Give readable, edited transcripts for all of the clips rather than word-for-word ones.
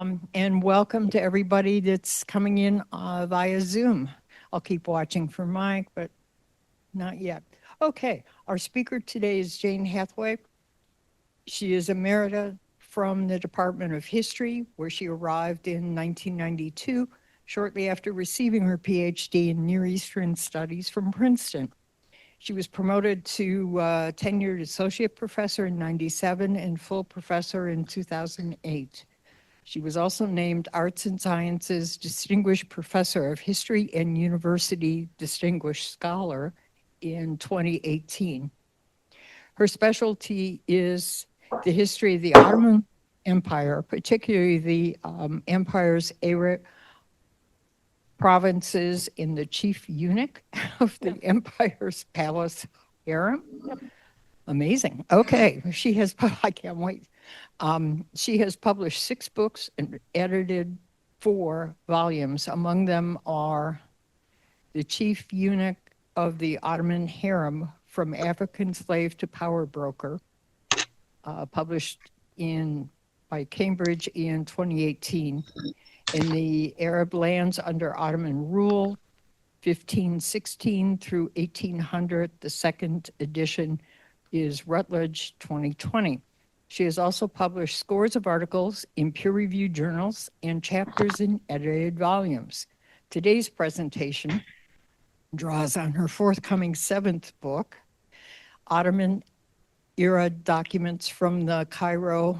And welcome to everybody that's coming in via Zoom. I'll keep watching for Mike, but not yet. Okay, our speaker today is Jane Hathaway. She is Emerita from the Department of History, where she arrived in 1992, shortly after receiving her PhD in Near Eastern Studies from Princeton. She was promoted to tenured associate professor in 97 and full professor in 2008. She was also named Arts and Sciences Distinguished Professor of History and University Distinguished Scholar in 2018. Her specialty is the history of the Ottoman Empire, particularly the empire's Arab provinces in the chief eunuch of the empire's palace harem. Amazing. Okay, she has, I can't wait. She has published 6 books and edited 4 volumes. Among them are The Chief Eunuch of the Ottoman Harem, From African Slave to Power Broker, published by Cambridge in 2018. In the Arab Lands Under Ottoman Rule, 1516 through 1800, the second edition is Routledge 2020. She has also published scores of articles in peer-reviewed journals and chapters in edited volumes. Today's presentation draws on her forthcoming 7th book, Ottoman-era documents from the Cairo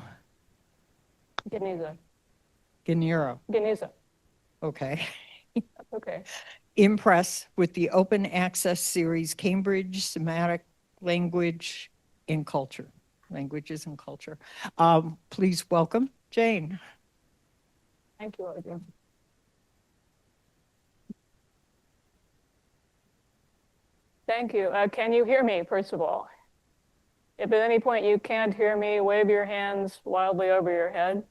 Geniza. Okay. Okay. Impress with the open access series, Cambridge Semitic Language and Culture. Languages and Culture. Please welcome Jane. Thank you, Audrey. Thank you. Can you hear me, first of all? If at any point you can't hear me, wave your hands wildly over your head.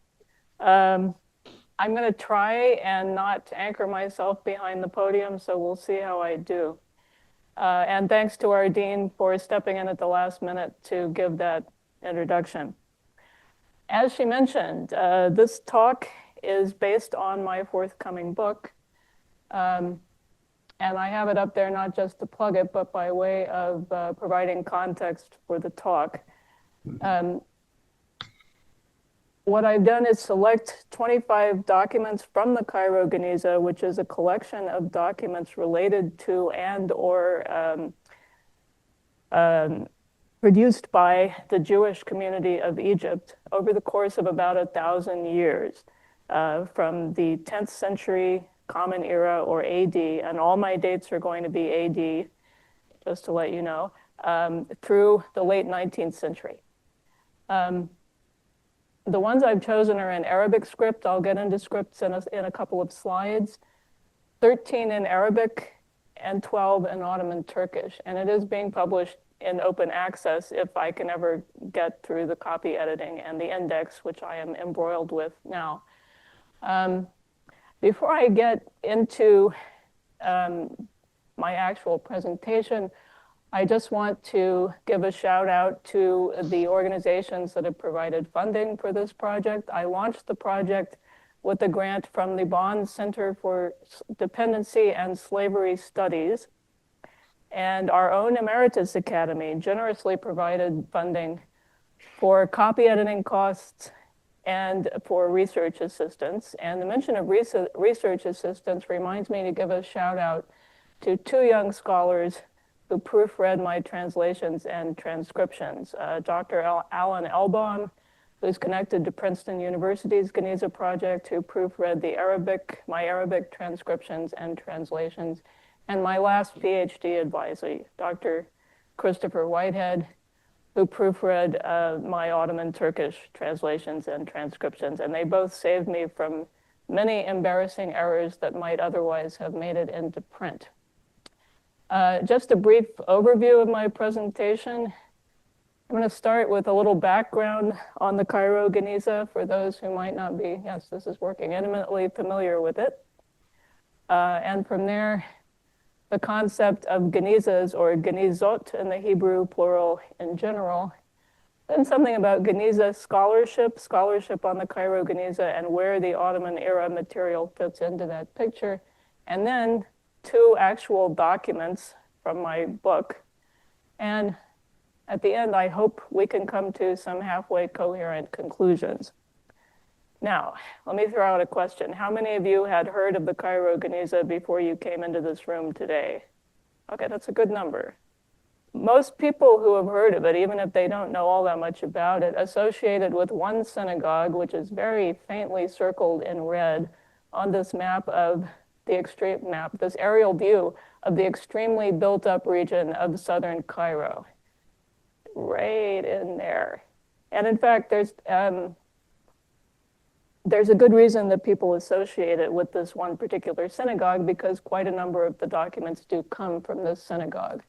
I'm going to try and not anchor myself behind the podium, so we'll see how I do. And thanks to our dean for stepping in at the last minute to give that introduction. As she mentioned, this talk is based on my forthcoming book. And I have it up there not just to plug it, but by way of providing context for the talk. What I've done is select 25 documents from the Cairo Geniza, which is a collection of documents related to and or produced by the Jewish community of Egypt over the course of about 1,000 years, from the 10th century Common Era or AD, and all my dates are going to be AD, just to let you know, through the late 19th century. The ones I've chosen are in Arabic script. I'll get into scripts in a couple of slides. 13 in Arabic and 12 in Ottoman Turkish. And it is being published in open access if I can ever get through the copy editing and the index, which I am embroiled with now. Before I get into my actual presentation, I just want to give a shout out to the organizations that have provided funding for this project. I launched the project with a grant from the Bonn Center for Dependency and Slavery Studies. And our own Emeritus Academy generously provided funding for copy editing costs and for research assistance. And the mention of research assistance reminds me to give a shout out to 2 young scholars who proofread my translations and transcriptions. Dr. Alan Elbaum, who's connected to Princeton University's Geniza project, who proofread my Arabic transcriptions and translations, and my last PhD advisor, Dr. Christopher Whitehead, who proofread my Ottoman Turkish translations and transcriptions. And they both saved me from many embarrassing errors that might otherwise have made it into print. Just a brief overview of my presentation. I'm going to start with a little background on the Cairo Geniza for those who might not be, yes, this is working, intimately familiar with it. And from there, the concept of Genizas or Genizot in the Hebrew plural in general, Then something about Geniza scholarship on the Cairo Geniza, and where the Ottoman era material fits into that picture. And then 2 actual documents from my book. And at the end, I hope we can come to some halfway coherent conclusions. Now, let me throw out a question. How many of you had heard of the Cairo Geniza before you came into this room today? Okay, that's a good number. Most people who have heard of it, even if they don't know all that much about it, associate it with one synagogue, which is very faintly circled in red on this map of the extreme map, this aerial view of the extremely built up region of southern Cairo. Right in there. And in fact, there's a good reason that people associate it with this one particular synagogue, because quite a number of the documents do come from this synagogue.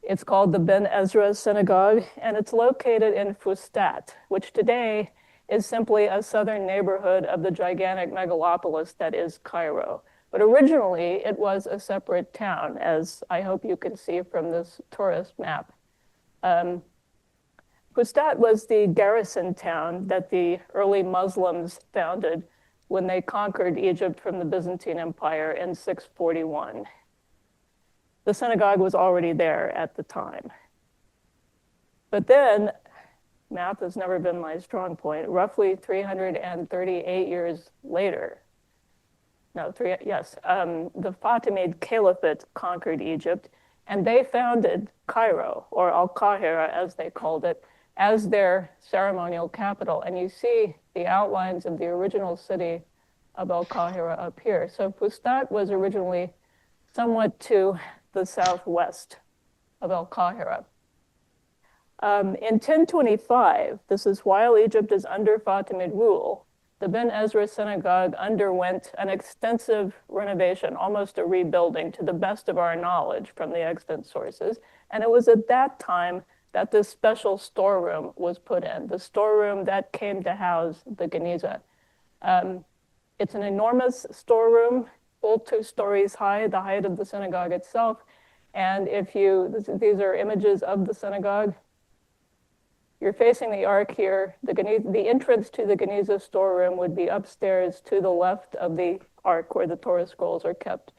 It's called the Ben Ezra synagogue, and it's located in Fustat, which today is simply a southern neighborhood of the gigantic megalopolis that is Cairo. But originally, it was a separate town, as I hope you can see from this tourist map. Fustat was the garrison town that the early Muslims founded when they conquered Egypt from the Byzantine Empire in 641. The synagogue was already there at the time. But then, math has never been my strong point, roughly 338 years later, the Fatimid Caliphate conquered Egypt, and they founded Cairo, or Al-Qahira as they called it, as their ceremonial capital. And you see the outlines of the original city of Al-Qahira up here. So Fustat was originally somewhat to the southwest of Al-Qahira. In 1025, this is while Egypt is under Fatimid rule, the Ben Ezra synagogue underwent an extensive renovation, almost a rebuilding to the best of our knowledge from the extant sources. And it was at that time that this special storeroom was put in, the storeroom that came to house the Geniza. It's an enormous storeroom, full 2 stories high, the height of the synagogue itself. And these are images of the synagogue. You're facing the ark here. The entrance to the Geniza storeroom would be upstairs to the left of the ark where the Torah scrolls are kept.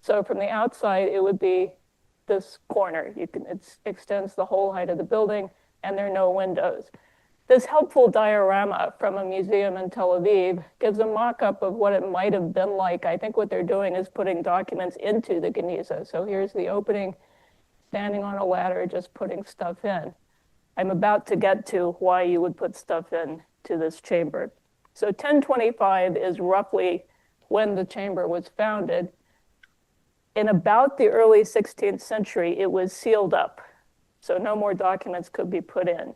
So from the outside, it would be this corner. It extends the whole height of the building, and there are no windows. This helpful diorama from a museum in Tel Aviv gives a mock-up of what it might have been like. I think what they're doing is putting documents into the Geniza. So here's the opening, standing on a ladder, just putting stuff in. I'm about to get to why you would put stuff in to this chamber. So 1025 is roughly when the chamber was founded. In about the early 16th century, it was sealed up, so no more documents could be put in.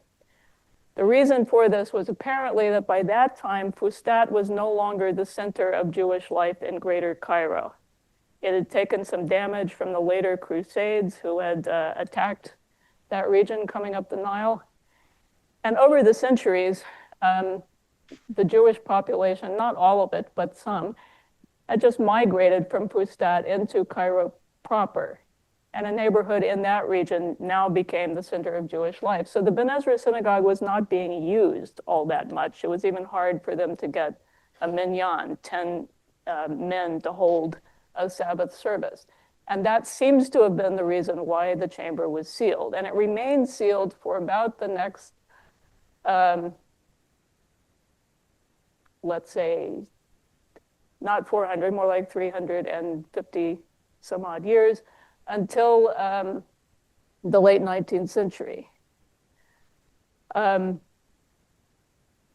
The reason for this was apparently that by that time, Fustat was no longer the center of Jewish life in Greater Cairo. It had taken some damage from the later Crusades, who had attacked that region coming up the Nile. And over the centuries, the Jewish population, not all of it, but some, had just migrated from Fustat into Cairo proper. And a neighborhood in that region now became the center of Jewish life. So the Ben Ezra synagogue was not being used all that much. It was even hard for them to get a minyan, 10 men to hold a Sabbath service. And that seems to have been the reason why the chamber was sealed. And it remained sealed for about the next, let's say, not 400, more like 350 some odd years, until the late 19th century. Then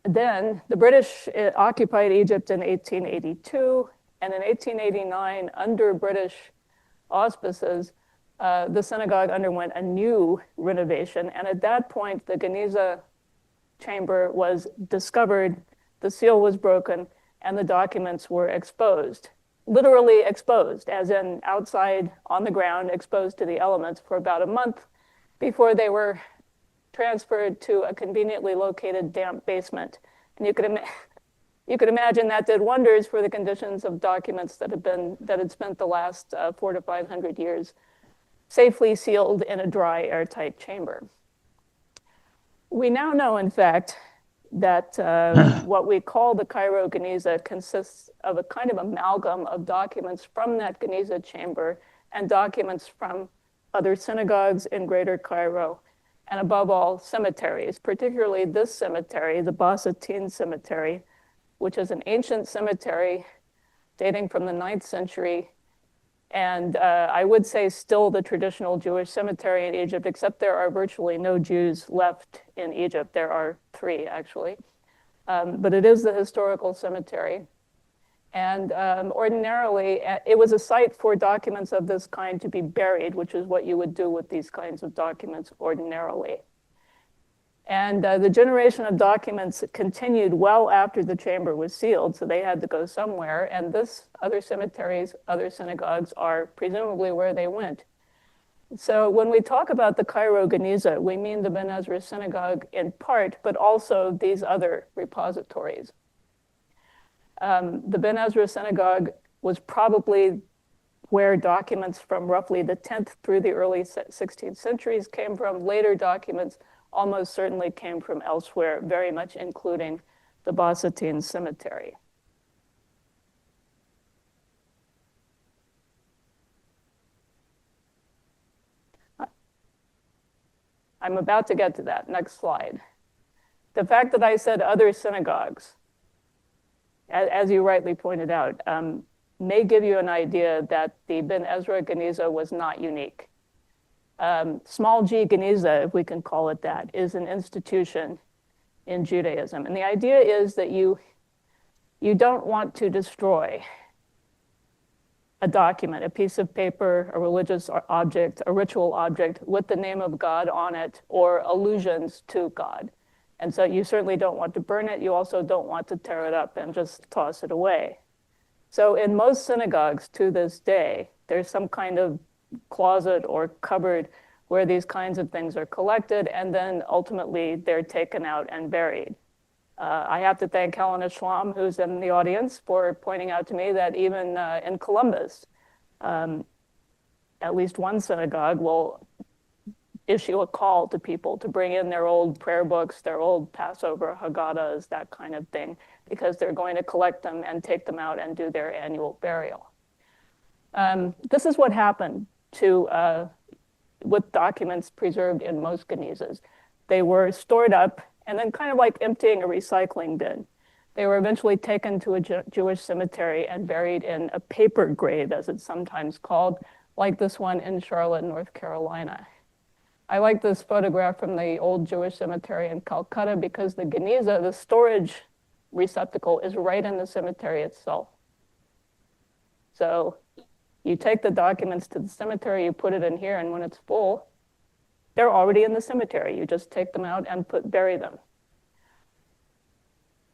the British occupied Egypt in 1882, and in 1889, under British auspices, the synagogue underwent a new renovation, and at that point, the Geniza chamber was discovered, the seal was broken, and the documents were exposed. Literally exposed, as in outside on the ground, exposed to the elements for about a month before they were transferred to a conveniently located damp basement. And you could imagine that did wonders for the conditions of documents that had spent the last 400 to 500 years safely sealed in a dry, airtight chamber. We now know, in fact, that what we call the Cairo Geniza consists of a kind of amalgam of documents from that Geniza chamber and documents from other synagogues in Greater Cairo, and above all, cemeteries, particularly this cemetery, the Basatin Cemetery, which is an ancient cemetery dating from the 9th century, and I would say still the traditional Jewish cemetery in Egypt, except there are virtually no Jews left in Egypt. There are 3, actually. But it is the historical cemetery. And ordinarily, it was a site for documents of this kind to be buried, which is what you would do with these kinds of documents ordinarily. And the generation of documents continued well after the chamber was sealed, so they had to go somewhere. And this, other cemeteries, other synagogues are presumably where they went. So when we talk about the Cairo Geniza, we mean the Ben Ezra synagogue in part, but also these other repositories. The Ben Ezra synagogue was probably where documents from roughly the 10th through the early 16th centuries came from. Later documents almost certainly came from elsewhere, very much including the Basatin Cemetery. I'm about to get to that. Next slide. The fact that I said other synagogues, as you rightly pointed out, may give you an idea that the Ben Ezra Geniza was not unique. Small g Geniza, if we can call it that, is an institution in Judaism. And the idea is that you don't want to destroy a document, a piece of paper, a religious object, a ritual object with the name of God on it or allusions to God. And so you certainly don't want to burn it. You also don't want to tear it up and just toss it away. So in most synagogues to this day, there's some kind of closet or cupboard where these kinds of things are collected, and then ultimately they're taken out and buried. I have to thank Helena Schlam, who's in the audience, for pointing out to me that even in Columbus, at least one synagogue will issue a call to people to bring in their old prayer books, their old Passover Haggadahs, that kind of thing, because they're going to collect them and take them out and do their annual burial. This is what happened with documents preserved in most Genizas. They were stored up and then kind of like emptying a recycling bin. They were eventually taken to a Jewish cemetery and buried in a paper grave, as it's sometimes called, like this one in Charlotte, North Carolina. I like this photograph from the old Jewish cemetery in Calcutta because the Geniza, the storage receptacle, is right in the cemetery itself. So you take the documents to the cemetery, you put it in here, and when it's full, they're already in the cemetery. You just take them out and bury them.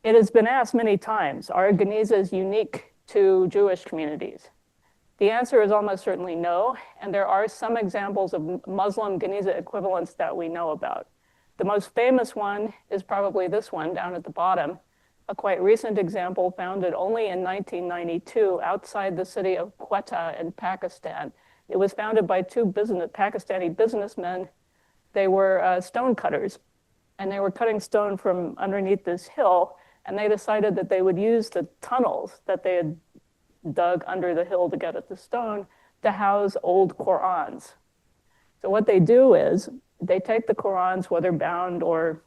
It has been asked many times, are Genizas unique to Jewish communities? The answer is almost certainly no, and there are some examples of Muslim Geniza equivalents that we know about. The most famous one is probably this one down at the bottom, a quite recent example founded only in 1992 outside the city of Quetta in Pakistan. It was founded by two Pakistani businessmen. They were stone cutters, and they were cutting stone from underneath this hill, and they decided that they would use the tunnels that they had dug under the hill to get at the stone to house old Qurans. So what they do is they take the Qurans, whether bound or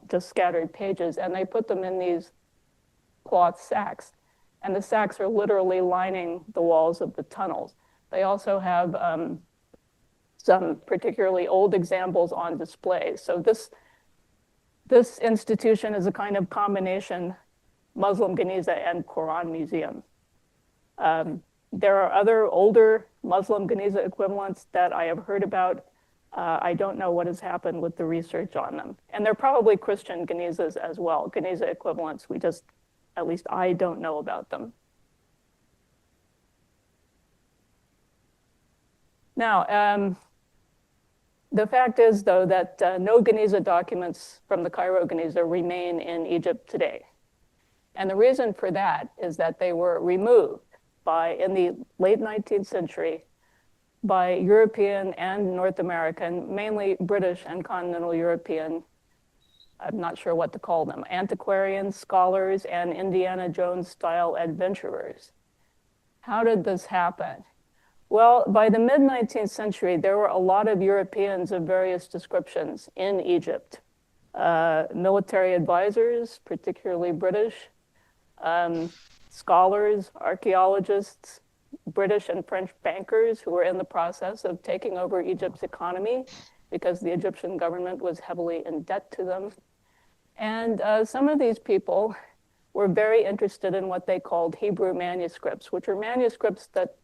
just scattered pages, and they put them in these cloth sacks. And the sacks are literally lining the walls of the tunnels. They also have some particularly old examples on display. So this institution is a kind of combination Muslim Geniza and Quran museum. There are other older Muslim Geniza equivalents that I have heard about. I don't know what has happened with the research on them. And they're probably Christian Genizas as well, Geniza equivalents. At least I don't know about them. Now, the fact is, though, that no Geniza documents from the Cairo Geniza remain in Egypt today. And the reason for that is that they were removed in the late 19th century by European and North American, mainly British and continental European, I'm not sure what to call them, antiquarians, scholars, and Indiana Jones-style adventurers. How did this happen? Well, by the mid-19th century, there were a lot of Europeans of various descriptions in Egypt. Military advisors, particularly British, scholars, archaeologists, British and French bankers who were in the process of taking over Egypt's economy because the Egyptian government was heavily in debt to them. And some of these people were very interested in what they called Hebrew manuscripts, which are manuscripts that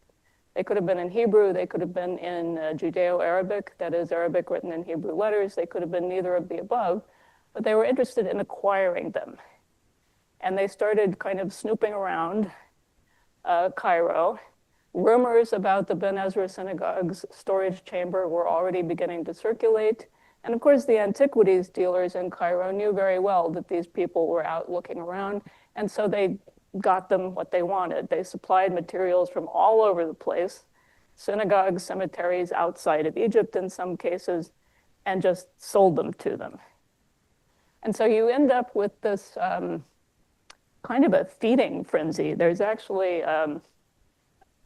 they could have been in Hebrew, they could have been in Judeo-Arabic, that is Arabic written in Hebrew letters, they could have been neither of the above, but they were interested in acquiring them. And they started kind of snooping around Cairo. Rumors about the Ben Ezra synagogue's storage chamber were already beginning to circulate. And of course, the antiquities dealers in Cairo knew very well that these people were out looking around, and so they got them what they wanted. They supplied materials from all over the place, synagogues, cemeteries outside of Egypt in some cases, and just sold them to them. And so you end up with this kind of a feeding frenzy. There's actually an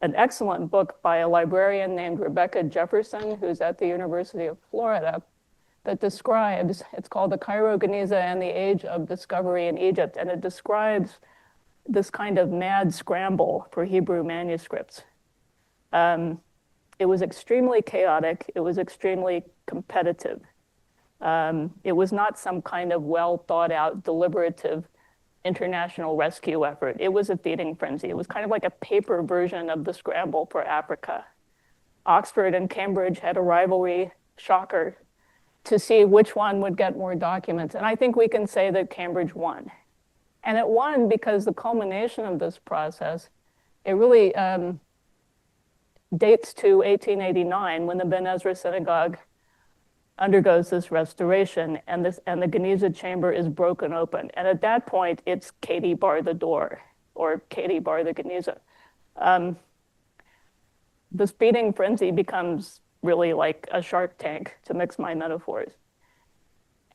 excellent book by a librarian named Rebecca Jefferson, who's at the University of Florida, that describes, it's called The Cairo Geniza and the Age of Discovery in Egypt, and it describes this kind of mad scramble for Hebrew manuscripts. It was extremely chaotic. It was extremely competitive. It was not some kind of well thought out, deliberative international rescue effort. It was a feeding frenzy. It was kind of like a paper version of the scramble for Africa. Oxford and Cambridge had a rivalry, shocker, to see which one would get more documents. And I think we can say that Cambridge won. And it won because the culmination of this process, it really dates to 1889 when the Ben Ezra synagogue undergoes this restoration and the Geniza chamber is broken open. And at that point, it's Katie bar the door, or Katie bar the Geniza. This feeding frenzy becomes really like a Shark Tank, to mix my metaphors.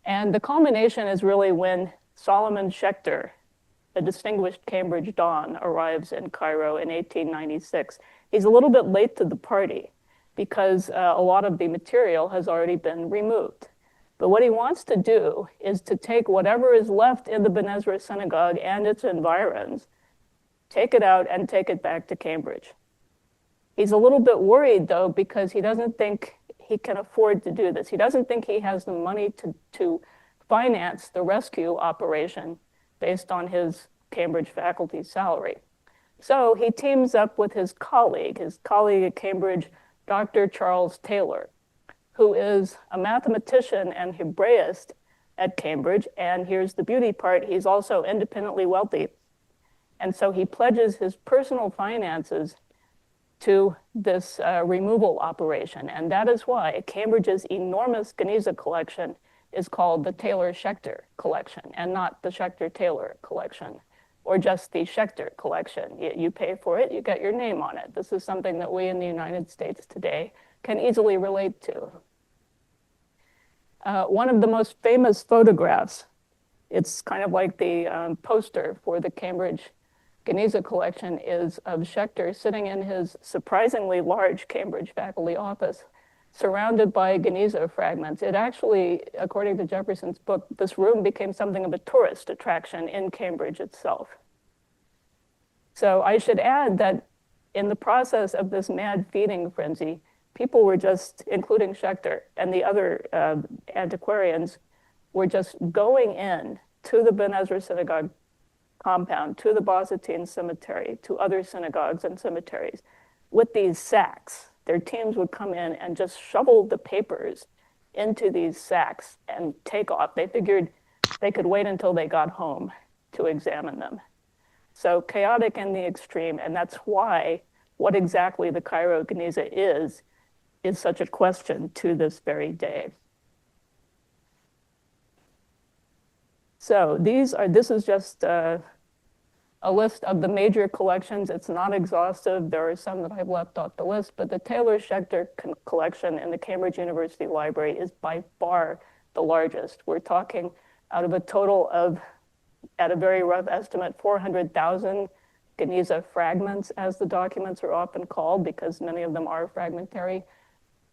And the culmination is really when Solomon Schechter, a distinguished Cambridge Don, arrives in Cairo in 1896. He's a little bit late to the party because a lot of the material has already been removed. But what he wants to do is to take whatever is left in the Ben Ezra synagogue and its environs, take it out and take it back to Cambridge. He's a little bit worried, though, because he doesn't think he can afford to do this. He doesn't think he has the money to finance the rescue operation based on his Cambridge faculty's salary. So he teams up with his colleague at Cambridge, Dr. Charles Taylor, who is a mathematician and Hebraist at Cambridge. And here's the beauty part, he's also independently wealthy. And so he pledges his personal finances to this removal operation. And that is why Cambridge's enormous Geniza collection is called the Taylor-Schechter collection and not the Schechter-Taylor collection, or just the Schechter collection. You pay for it, you get your name on it. This is something that we in the United States today can easily relate to. One of the most famous photographs, it's kind of like the poster for the Cambridge Geniza collection, is of Schechter sitting in his surprisingly large Cambridge faculty office, surrounded by Geniza fragments. It actually, according to Jefferson's book, this room became something of a tourist attraction in Cambridge itself. So I should add that in the process of this mad feeding frenzy, people were just, including Schechter and the other antiquarians, were just going in to the Ben Ezra synagogue compound, to the Byzantine cemetery, to other synagogues and cemeteries with these sacks. Their teams would come in and just shovel the papers into these sacks and take off. They figured they could wait until they got home to examine them. So chaotic in the extreme, and that's why what exactly the Cairo Geniza is such a question to this very day. So this is just a list of the major collections. It's not exhaustive. There are some that I've left off the list, but the Taylor-Schechter collection in the Cambridge University Library is by far the largest. We're talking out of a total of, at a very rough estimate, 400,000 Geniza fragments, as the documents are often called, because many of them are fragmentary.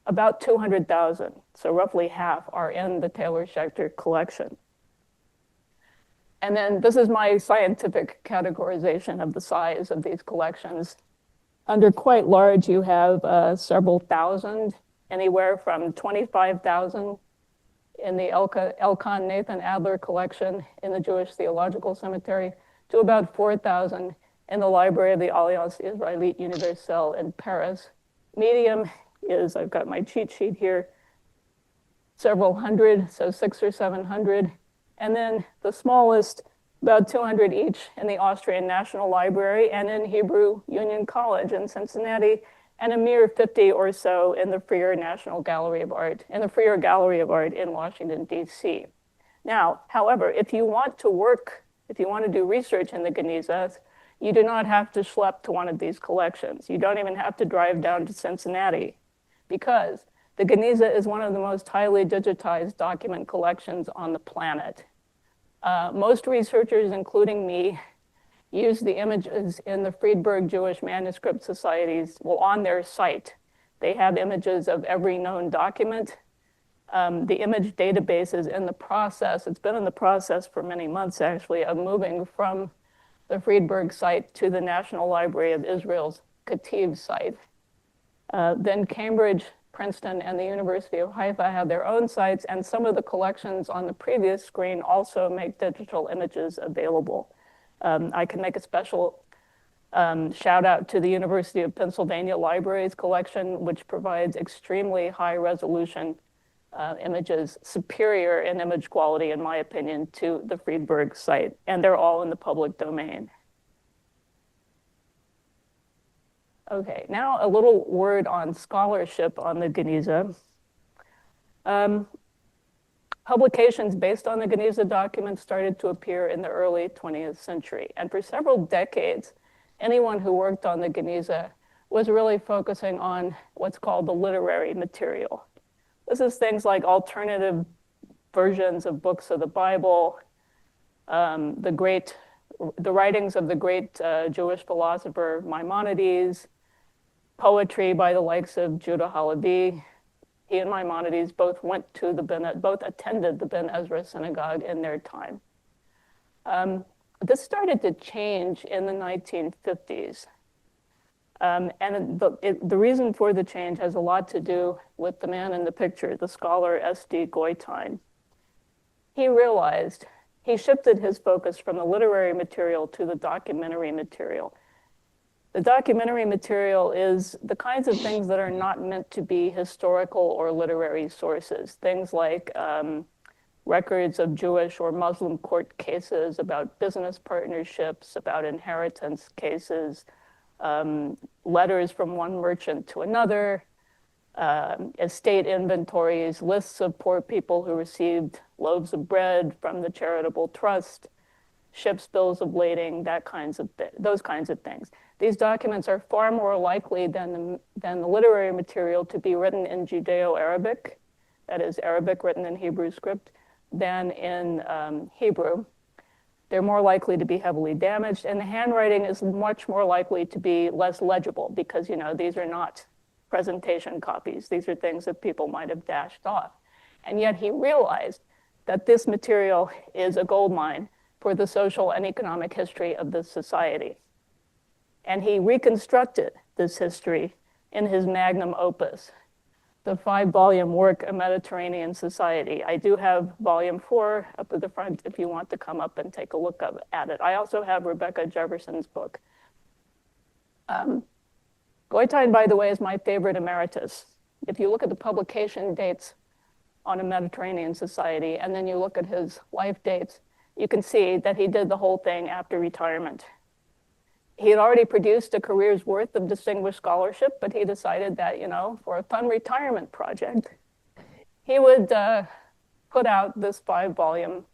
About 200,000, so roughly half, are in the Taylor-Schechter collection. And then this is my scientific categorization of the size of these collections. Under quite large, you have several thousand, anywhere from 25,000 in the Elkan Nathan Adler collection in the Jewish Theological Cemetery to about 4,000 in the library of the Alliance Israélite Universelle in Paris. Medium is, I've got my cheat sheet here, several hundred, so 600 or 700. And then the smallest, about 200 each in the Austrian National Library and in Hebrew Union College in Cincinnati, and a mere 50 or so in the Freer National Gallery of Art, in the Freer Gallery of Art in Washington, D.C. Now, however, if you want to do research in the Genizas, you do not have to schlep to one of these collections. You don't even have to drive down to Cincinnati, because the Geniza is one of the most highly digitized document collections on the planet. Most researchers, including me, use the images in the Friedberg Jewish Manuscript Societies, well, on their site. They have images of every known document. The image database is in the process, it's been in the process for many months actually, of moving from the Friedberg site to the National Library of Israel's Kativ site. Then Cambridge, Princeton, and the University of Haifa have their own sites, and some of the collections on the previous screen also make digital images available. I can make a special shout out to the University of Pennsylvania Library's collection, which provides extremely high resolution images, superior in image quality, in my opinion, to the Friedberg site, and they're all in the public domain. Okay, now a little word on scholarship on the Geniza. Publications based on the Geniza documents started to appear in the early 20th century. And for several decades, anyone who worked on the Geniza was really focusing on what's called the literary material. This is things like alternative versions of books of the Bible, the writings of the great Jewish philosopher Maimonides, poetry by the likes of Judah Halevi. He and Maimonides both attended the Ben Ezra synagogue in their time. This started to change in the 1950s. And the reason for the change has a lot to do with the man in the picture, the scholar S.D. Goitein. He shifted his focus from the literary material to the documentary material. The documentary material is the kinds of things that are not meant to be historical or literary sources. Things like records of Jewish or Muslim court cases, about business partnerships, about inheritance cases, letters from one merchant to another, estate inventories, lists of poor people who received loaves of bread from the charitable trust, ships' bills of lading, those kinds of things. These documents are far more likely than the literary material to be written in Judeo-Arabic, that is Arabic written in Hebrew script, than in Hebrew. They're more likely to be heavily damaged, and the handwriting is much more likely to be less legible because, these are not presentation copies. These are things that people might have dashed off. And yet he realized that this material is a goldmine for the social and economic history of the society. And he reconstructed this history in his magnum opus, the 5-volume work, A Mediterranean Society. I do have volume 4 up at the front if you want to come up and take a look at it. I also have Rebecca Jefferson's book. Goitein, by the way, is my favorite emeritus. If you look at the publication dates on A Mediterranean Society, and then you look at his life dates, you can see that he did the whole thing after retirement. He had already produced a career's worth of distinguished scholarship, but he decided that, for a fun retirement project, he would put out this 5-volume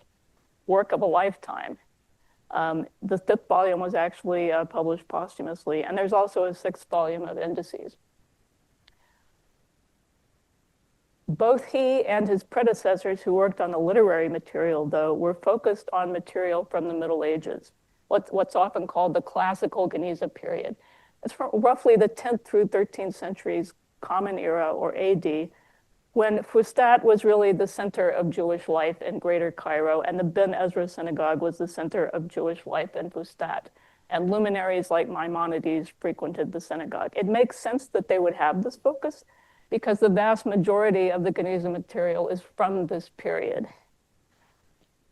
work of a lifetime. The fifth volume was actually published posthumously, and there's also a sixth volume of indices. Both he and his predecessors who worked on the literary material, though, were focused on material from the Middle Ages, what's often called the classical Geniza period. It's from roughly the 10th through 13th centuries, Common Era, or AD, when Fustat was really the center of Jewish life in Greater Cairo, and the Ben Ezra synagogue was the center of Jewish life in Fustat. And luminaries like Maimonides frequented the synagogue. It makes sense that they would have this focus because the vast majority of the Geniza material is from this period.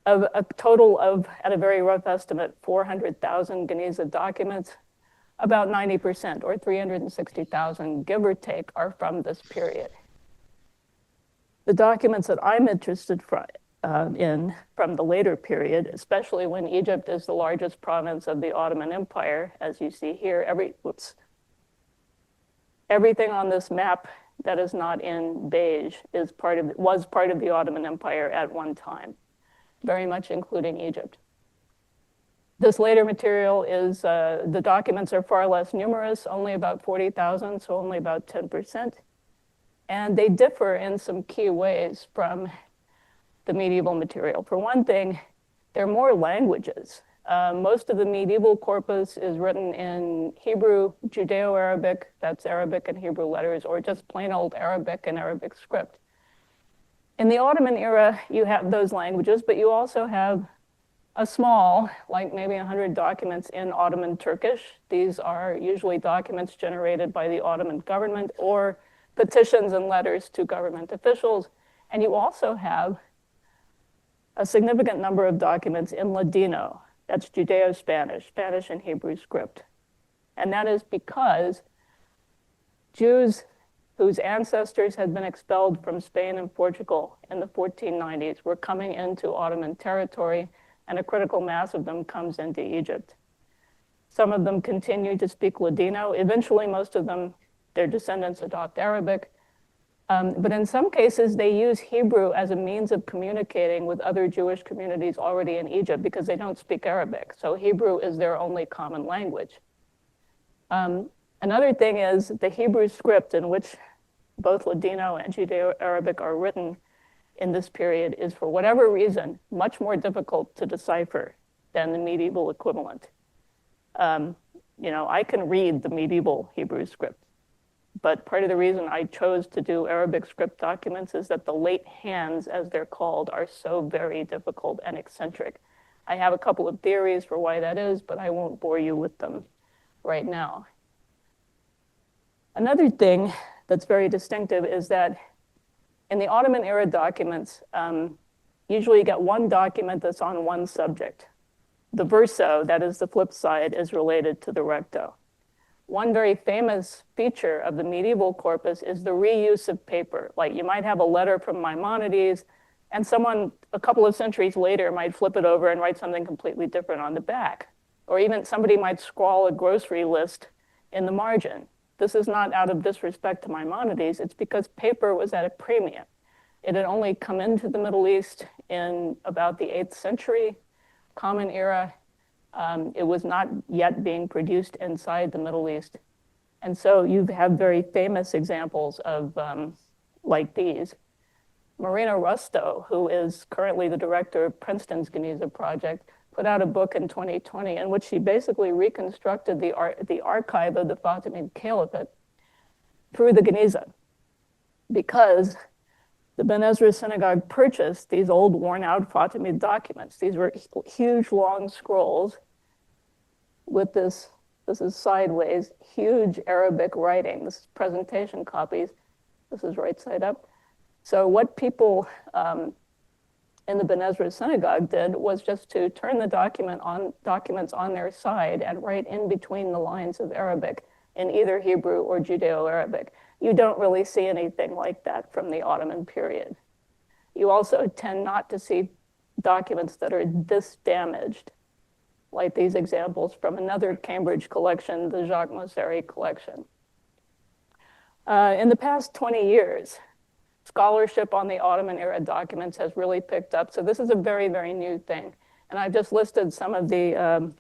Of a total of, at a very rough estimate, 400,000 Geniza documents, about 90%, or 360,000, give or take, are from this period. The documents that I'm interested in from the later period, especially when Egypt is the largest province of the Ottoman Empire, as you see here, everything on this map that is not in beige was part of the Ottoman Empire at one time, very much including Egypt. This later material is, the documents are far less numerous, only about 40,000, so only about 10%. And they differ in some key ways from the medieval material. For one thing, there are more languages. Most of the medieval corpus is written in Hebrew, Judeo-Arabic, that's Arabic and Hebrew letters, or just plain old Arabic and Arabic script. In the Ottoman era, you have those languages, but you also have a small, like maybe 100 documents in Ottoman Turkish. These are usually documents generated by the Ottoman government or petitions and letters to government officials. And you also have a significant number of documents in Ladino. That's Judeo-Spanish, Spanish and Hebrew script. And that is because Jews whose ancestors had been expelled from Spain and Portugal in the 1490s were coming into Ottoman territory, and a critical mass of them comes into Egypt. Some of them continue to speak Ladino. Eventually, most of them, their descendants, adopt Arabic. But in some cases, they use Hebrew as a means of communicating with other Jewish communities already in Egypt because they don't speak Arabic. So Hebrew is their only common language. Another thing is the Hebrew script in which both Ladino and Judeo-Arabic are written in this period is, for whatever reason, much more difficult to decipher than the medieval equivalent. I can read the medieval Hebrew script, but part of the reason I chose to do Arabic script documents is that the late hands, as they're called, are so very difficult and eccentric. I have a couple of theories for why that is, but I won't bore you with them right now. Another thing that's very distinctive is that in the Ottoman era documents, usually you get one document that's on one subject. The verso, that is the flip side, is related to the recto. One very famous feature of the medieval corpus is the reuse of paper. Like you might have a letter from Maimonides, and someone a couple of centuries later might flip it over and write something completely different on the back. Or even somebody might scrawl a grocery list in the margin. This is not out of disrespect to Maimonides, it's because paper was at a premium. It had only come into the Middle East in about the 8th century, Common Era. It was not yet being produced inside the Middle East. And so you have very famous examples of like these. Marina Rusto, who is currently the director of Princeton's Geniza project, put out a book in 2020 in which she basically reconstructed the archive of the Fatimid Caliphate through the Geniza, because the Ben Ezra synagogue purchased these old worn-out Fatimid documents. These were huge, long scrolls with this is sideways, huge Arabic writing. This is presentation copies. This is right side up. So what people in the Ben Ezra synagogue did was just to turn the documents on their side and write in between the lines of Arabic in either Hebrew or Judeo-Arabic. You don't really see anything like that from the Ottoman period. You also tend not to see documents that are this damaged, like these examples from another Cambridge collection, the Jacques Mosseri collection. In the past 20 years, scholarship on the Ottoman era documents has really picked up. So this is a very, very new thing. And I've just listed some of the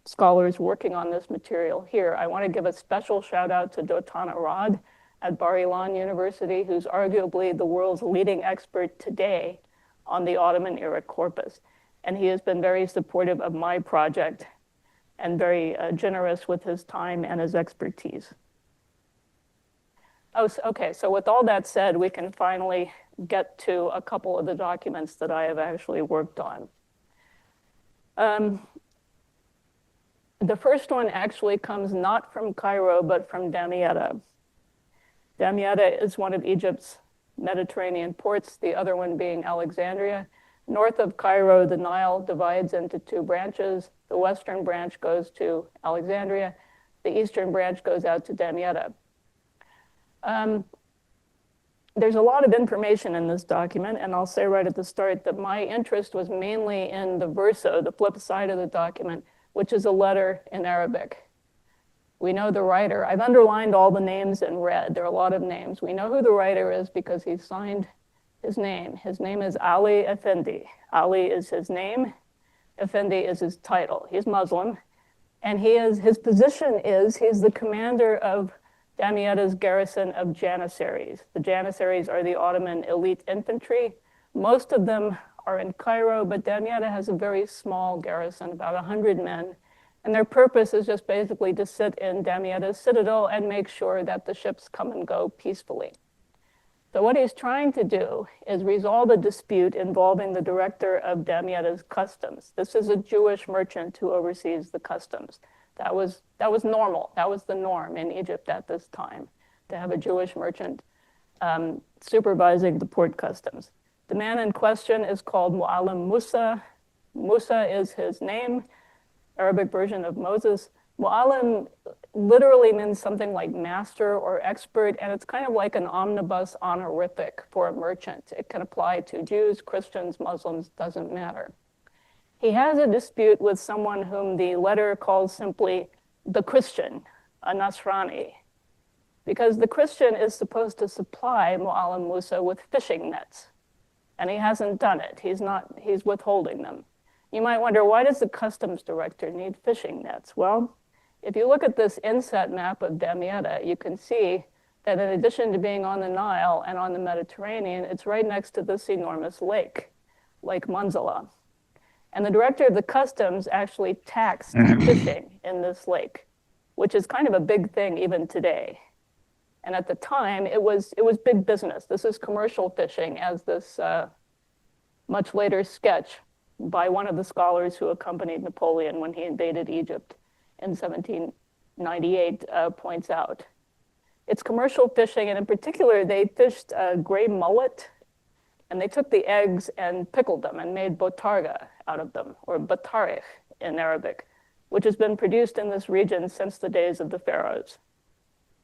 scholars working on this material here. I want to give a special shout out to Dotan Arad at Bar-Ilan University, who's arguably the world's leading expert today on the Ottoman-era corpus. And he has been very supportive of my project and very generous with his time and his expertise. Oh, okay, so with all that said, we can finally get to a couple of the documents that I have actually worked on. The first one actually comes not from Cairo, but from Damietta. Damietta is one of Egypt's Mediterranean ports, the other one being Alexandria. North of Cairo, the Nile divides into two branches. The western branch goes to Alexandria. The eastern branch goes out to Damietta. There's a lot of information in this document, and I'll say right at the start that my interest was mainly in the verso, the flip side of the document, which is a letter in Arabic. We know the writer. I've underlined all the names in red. There are a lot of names. We know who the writer is because he signed his name. His name is Ali Effendi. Ali is his name. Effendi is his title. He's Muslim. And his position is he's the commander of Damietta's garrison of Janissaries. The Janissaries are the Ottoman elite infantry. Most of them are in Cairo, but Damietta has a very small garrison, about 100 men. And their purpose is just basically to sit in Damietta's citadel and make sure that the ships come and go peacefully. So what he's trying to do is resolve a dispute involving the director of Damietta's customs. This is a Jewish merchant who oversees the customs. That was normal. That was the norm in Egypt at this time, to have a Jewish merchant supervising the port customs. The man in question is called Mu'allim Musa. Musa is his name, Arabic version of Moses. Mu'allim literally means something like master or expert, and it's kind of like an omnibus honorific for a merchant. It can apply to Jews, Christians, Muslims, doesn't matter. He has a dispute with someone whom the letter calls simply the Christian, a Nasrani, because the Christian is supposed to supply Mu'allim Musa with fishing nets, and he hasn't done it. He's withholding them. You might wonder, why does the customs director need fishing nets? Well, if you look at this inset map of Damietta, you can see that in addition to being on the Nile and on the Mediterranean, it's right next to this enormous lake, Lake Manzala. And the director of the customs actually taxed fishing in this lake, which is kind of a big thing even today. And at the time, it was big business. This is commercial fishing, as this much later sketch by one of the scholars who accompanied Napoleon when he invaded Egypt in 1798 points out. It's commercial fishing, and in particular, they fished gray mullet, and they took the eggs and pickled them and made botarga out of them, or batarich in Arabic, which has been produced in this region since the days of the pharaohs.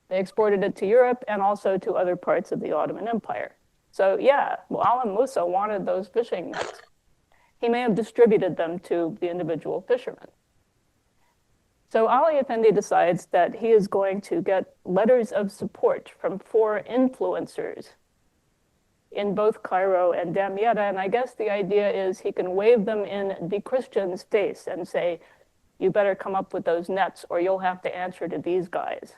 They exported it to Europe and also to other parts of the Ottoman Empire. So yeah, Mu'allim Musa wanted those fishing nets. He may have distributed them to the individual fishermen. So Ali Effendi decides that he is going to get letters of support from 4 influencers in both Cairo and Damietta, and I guess the idea is he can wave them in the Christian's face and say, you better come up with those nets or you'll have to answer to these guys.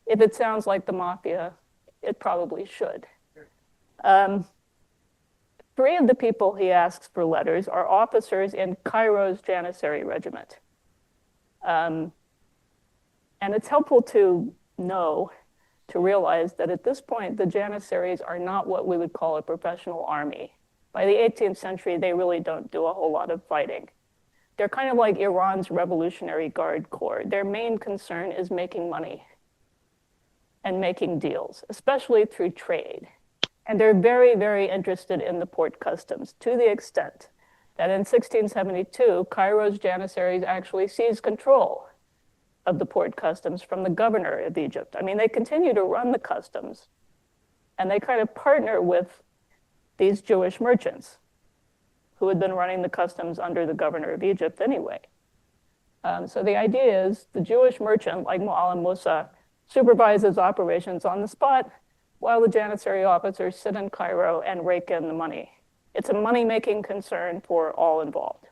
If it sounds like the mafia, it probably should. 3 of the people he asks for letters are officers in Cairo's Janissary regiment. And it's helpful to know, to realize that at this point, the Janissaries are not what we would call a professional army. By the 18th century, they really don't do a whole lot of fighting. They're kind of like Iran's Revolutionary Guard Corps. Their main concern is making money and making deals, especially through trade. And they're very, very interested in the port customs, to the extent that in 1672, Cairo's Janissaries actually seized control of the port customs from the governor of Egypt. I mean, they continue to run the customs, and they kind of partner with these Jewish merchants who had been running the customs under the governor of Egypt anyway. So the idea is the Jewish merchant, like Mu'allim Musa, supervises operations on the spot, while the Janissary officers sit in Cairo and rake in the money. It's a money-making concern for all involved.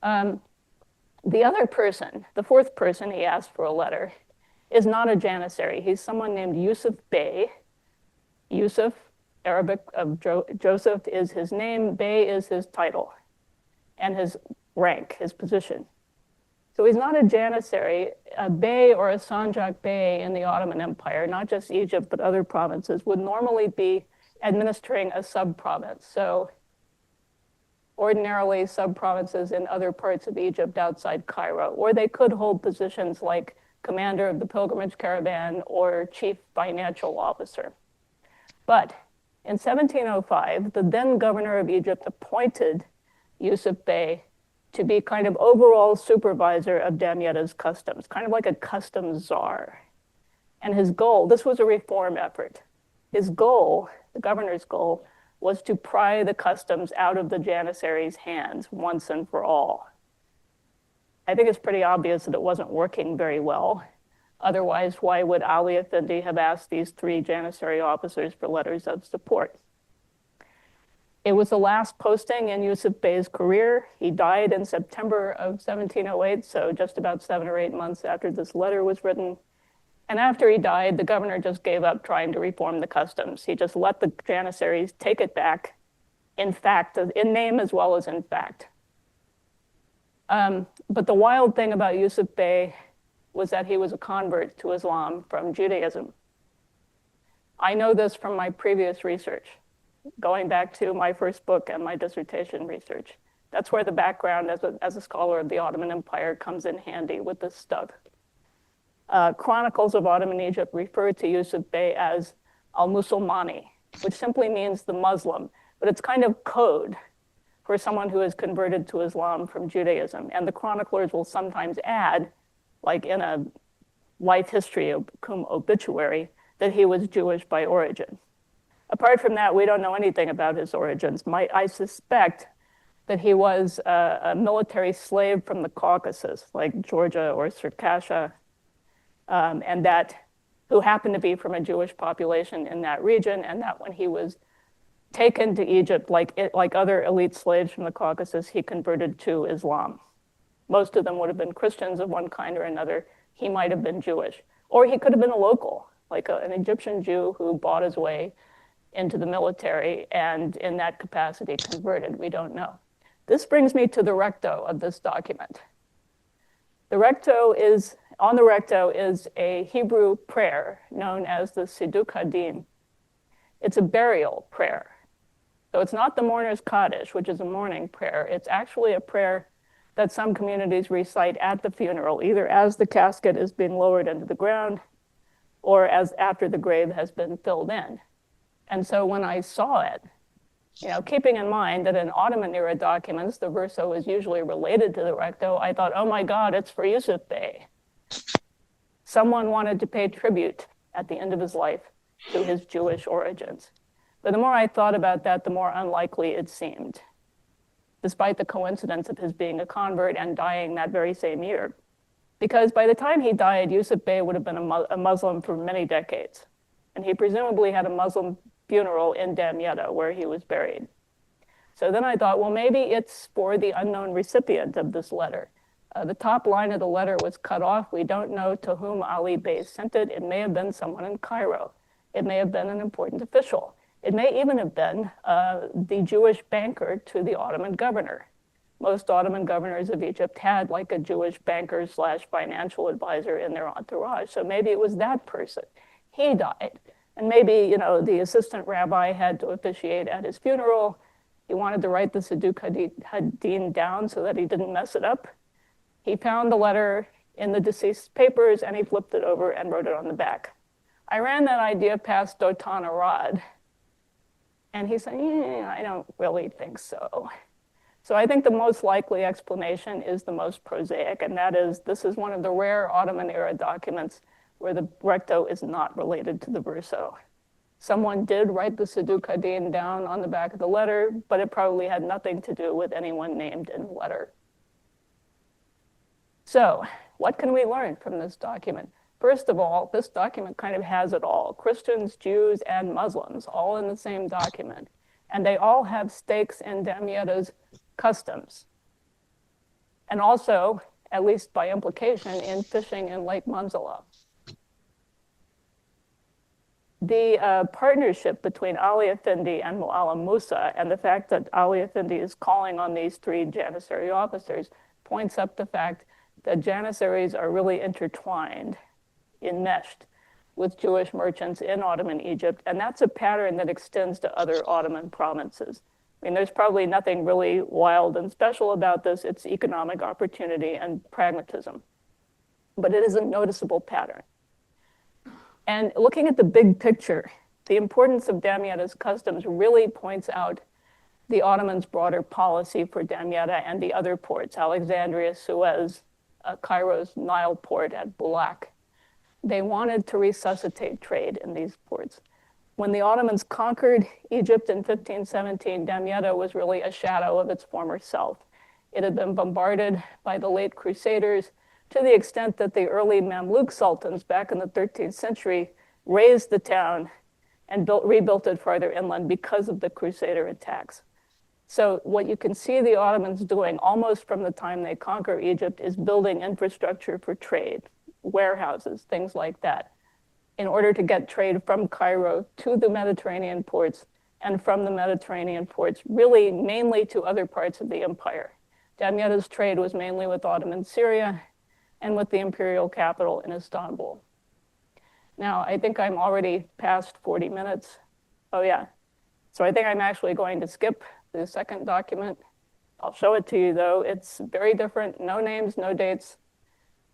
The other person, the fourth person he asked for a letter, is not a janissary. He's someone named Yusuf Bey. Yusuf, Arabic of Joseph, is his name. Bey is his title and his rank, his position. So he's not a janissary. A bey or a sanjak bey in the Ottoman Empire, not just Egypt, but other provinces, would normally be administering a sub-province. So ordinarily sub-provinces in other parts of Egypt outside Cairo, or they could hold positions like commander of the pilgrimage caravan or chief financial officer. But in 1705, the then governor of Egypt appointed Yusuf Bey to be kind of overall supervisor of Damieta's customs, kind of like a customs czar. And his goal, this was a reform effort. His goal, the governor's goal, was to pry the customs out of the janissaries' hands once and for all. I think it's pretty obvious that it wasn't working very well. Otherwise, why would Ali Effendi have asked these three janissary officers for letters of support? It was the last posting in Yusuf Bey's career. He died in September of 1708, so just about 7 or 8 months after this letter was written. And after he died, the governor just gave up trying to reform the customs. He just let the janissaries take it back, in fact, in name as well as in fact. But the wild thing about Yusuf Bey was that he was a convert to Islam from Judaism. I know this from my previous research, going back to my first book and my dissertation research. That's where the background as a scholar of the Ottoman Empire comes in handy with this stuff. Chronicles of Ottoman Egypt refer to Yusuf Bey as al-Musulmani, which simply means the Muslim, but it's kind of code for someone who has converted to Islam from Judaism. And the chroniclers will sometimes add, like in a life history obituary, that he was Jewish by origin. Apart from that, we don't know anything about his origins. I suspect that he was a military slave from the Caucasus, like Georgia or Circassia, and that who happened to be from a Jewish population in that region, and that when he was taken to Egypt, like other elite slaves from the Caucasus, he converted to Islam. Most of them would have been Christians of one kind or another. He might have been Jewish. Or he could have been a local, like an Egyptian Jew who bought his way into the military and in that capacity converted. We don't know. This brings me to the recto of this document. On the recto is a Hebrew prayer known as the Sidduq Hadin. It's a burial prayer. So it's not the mourner's Kaddish, which is a mourning prayer. It's actually a prayer that some communities recite at the funeral, either as the casket is being lowered into the ground or as after the grave has been filled in. And so when I saw it, keeping in mind that in Ottoman-era documents, the verso is usually related to the recto, I thought, oh my God, it's for Yusuf Bey. Someone wanted to pay tribute at the end of his life to his Jewish origins. But the more I thought about that, the more unlikely it seemed, despite the coincidence of his being a convert and dying that very same year. Because by the time he died, Yusuf Bey would have been a Muslim for many decades. And he presumably had a Muslim funeral in Damietta where he was buried. So then I thought, well, maybe it's for the unknown recipient of this letter. The top line of the letter was cut off. We don't know to whom Ali Bey sent it. It may have been someone in Cairo. It may have been an important official. It may even have been the Jewish banker to the Ottoman governor. Most Ottoman governors of Egypt had like a Jewish banker / financial advisor in their entourage. So maybe it was that person. He died. And maybe, the assistant rabbi had to officiate at his funeral. He wanted to write the Sidduq Hadin down so that he didn't mess it up. He found the letter in the deceased's papers and he flipped it over and wrote it on the back. I ran that idea past Dotan Arad. And he said, I don't really think so. So I think the most likely explanation is the most prosaic, and that is, this is one of the rare Ottoman-era documents where the recto is not related to the verso. Someone did write the Sidduq Hadin down on the back of the letter, but it probably had nothing to do with anyone named in the letter. So what can we learn from this document? First of all, this document kind of has it all. Christians, Jews, and Muslims, all in the same document. And they all have stakes in Damietta's customs. and also, at least by implication, in fishing in Lake Manzala. The partnership between Ali Effendi and Mu'allim Musa, and the fact that Ali Effendi is calling on these three Janissary officers, points up the fact that Janissaries are really intertwined, enmeshed with Jewish merchants in Ottoman Egypt, and that's a pattern that extends to other Ottoman provinces. I mean, there's probably nothing really wild and special about this. It's economic opportunity and pragmatism, but it is a noticeable pattern. And looking at the big picture, the importance of Damieta's customs really points out the Ottomans' broader policy for Damietta and the other ports, Alexandria, Suez, Cairo's Nile port at Bulaq. They wanted to resuscitate trade in these ports. When the Ottomans conquered Egypt in 1517, Damietta was really a shadow of its former self. It had been bombarded by the late Crusaders to the extent that the early Mamluk sultans back in the 13th century razed the town and rebuilt it farther inland because of the Crusader attacks. So what you can see the Ottomans doing almost from the time they conquer Egypt is building infrastructure for trade, warehouses, things like that, in order to get trade from Cairo to the Mediterranean ports and from the Mediterranean ports, really mainly to other parts of the empire. Damietta's trade was mainly with Ottoman Syria and with the imperial capital in Istanbul. Now, I think I'm already past 40 minutes. Oh yeah. So I think I'm actually going to skip the second document. I'll show it to you though. It's very different, no names, no dates.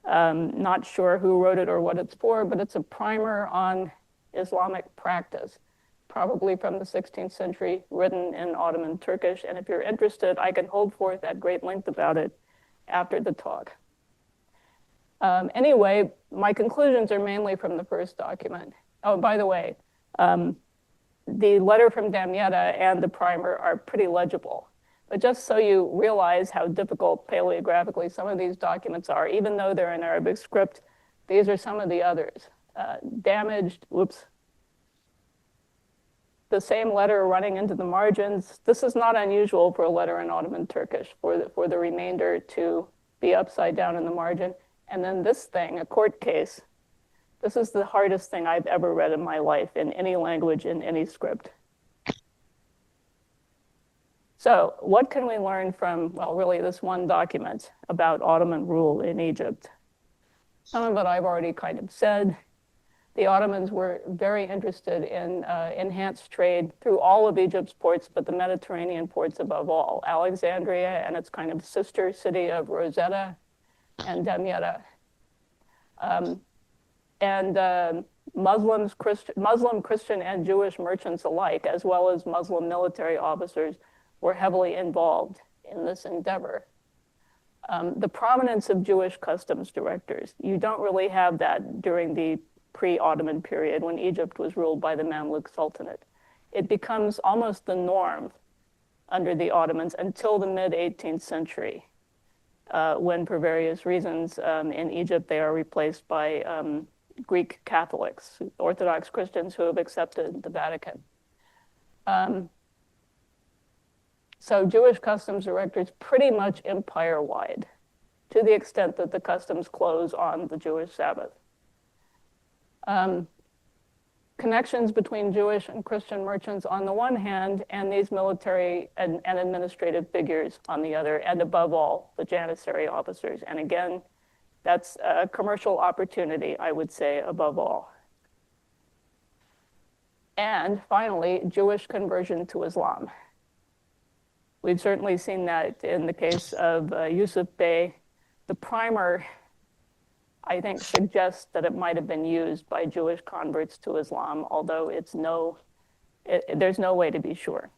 Not sure who wrote it or what it's for, but it's a primer on Islamic practice, probably from the 16th century, written in Ottoman Turkish. And if you're interested, I can hold forth at great length about it after the talk. Anyway, my conclusions are mainly from the first document. Oh, by the way, the letter from Damietta and the primer are pretty legible. But just so you realize how difficult paleographically some of these documents are, even though they're in Arabic script, these are some of the others. Damaged, whoops. The same letter running into the margins. This is not unusual for a letter in Ottoman Turkish, for the remainder to be upside down in the margin. And then this thing, a court case, this is the hardest thing I've ever read in my life in any language, in any script. So what can we learn from, well, really this one document about Ottoman rule in Egypt? Some of it I've already kind of said. The Ottomans were very interested in enhanced trade through all of Egypt's ports, but the Mediterranean ports above all. Alexandria and its kind of sister city of Rosetta and Damietta. Muslim, Christian, and Jewish merchants alike, as well as Muslim military officers, were heavily involved in this endeavor. The prominence of Jewish customs directors, you don't really have that during the pre-Ottoman period when Egypt was ruled by the Mamluk Sultanate. It becomes almost the norm under the Ottomans until the mid-18th century, when for various reasons in Egypt they are replaced by Greek Catholics, Orthodox Christians who have accepted the Vatican. So Jewish customs directors pretty much empire-wide, to the extent that the customs close on the Jewish Sabbath. Connections between Jewish and Christian merchants on the one hand, and these military and administrative figures on the other, and above all, the Janissary officers. And again, that's a commercial opportunity, I would say, above all. And finally, Jewish conversion to Islam. We've certainly seen that in the case of Yusuf Bey. The primer, I think, suggests that it might have been used by Jewish converts to Islam, although there's no way to be sure.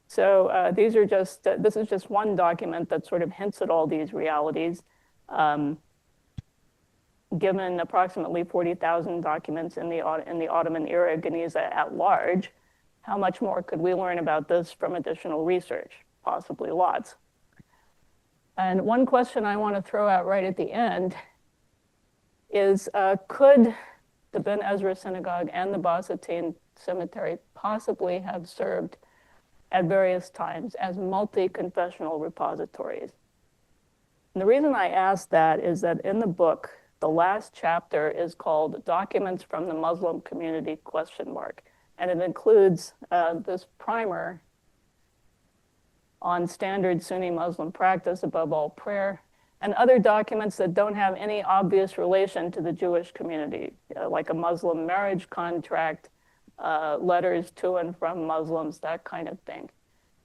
So this is just one document that sort of hints at all these realities. Given approximately 40,000 documents in the Ottoman-era Geniza at large, how much more could we learn about this from additional research? Possibly lots. And one question I want to throw out right at the end is, could the Ben Ezra synagogue and the Basatin cemetery possibly have served at various times as multi-confessional repositories? And the reason I ask that is that in the book, the last chapter is called Documents from the Muslim Community ? And it includes this primer on standard Sunni Muslim practice, above all prayer, and other documents that don't have any obvious relation to the Jewish community, like a Muslim marriage contract, letters to and from Muslims, that kind of thing.